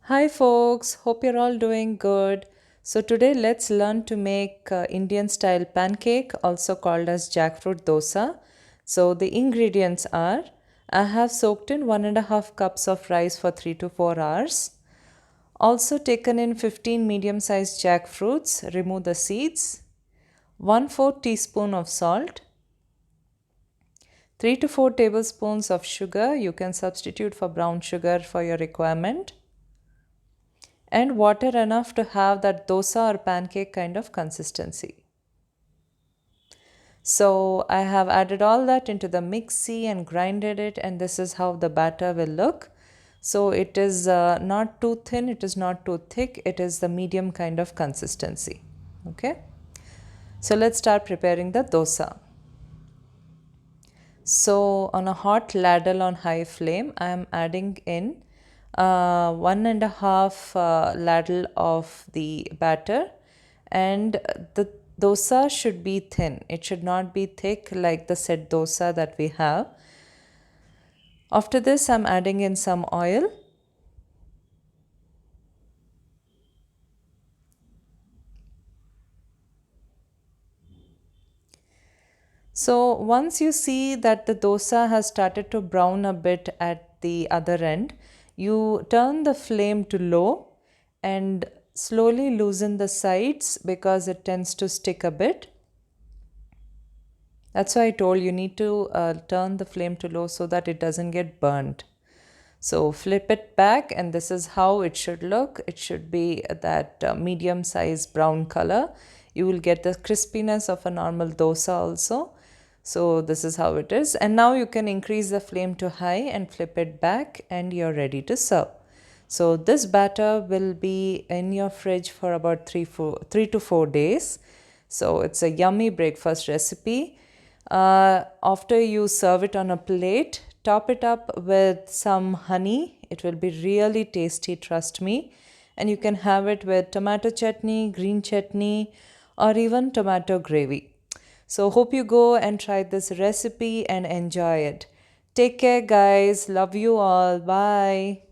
Hi folks, hope you're all doing good. So today let's learn to make Indian style pancake, also called as jackfruit dosa. So the ingredients are, I have soaked in 1.5 cups of rice for 3 to 4 hours. Also taken in 15 medium sized jackfruits, remove the seeds. 1/4 teaspoon of salt. 3 to 4 tablespoons of sugar, you can substitute for brown sugar for your requirement, and water enough to have that dosa or pancake kind of consistency. So I have added all that into the mixie and grinded it, and this is how the batter will look. So it is not too thin, it is not too thick, it is the medium kind of consistency. Okay, so let's start preparing the dosa. So on a hot ladle on high flame, I am adding in 1.5 ladle of the batter, and the dosa should be thin. It should not be thick like the set dosa that we have. After this, I'm adding in some oil. So once you see that the dosa has started to brown a bit at the other end, you turn the flame to low and slowly loosen the sides because it tends to stick a bit. That's why I told you need to turn the flame to low so that it doesn't get burnt. So flip it back and this is how it should look. It should be that medium size brown color. You will get the crispiness of a normal dosa also. So this is how it is. And now you can increase the flame to high and flip it back and you're ready to serve. So this batter will be in your fridge for about 3 to 4 days. So it's a yummy breakfast recipe. After you serve it on a plate, top it up with some honey. It will be really tasty, trust me. And you can have it with tomato chutney, green chutney, or even tomato gravy. So hope you go and try this recipe and enjoy it. Take care guys. Love you all. Bye.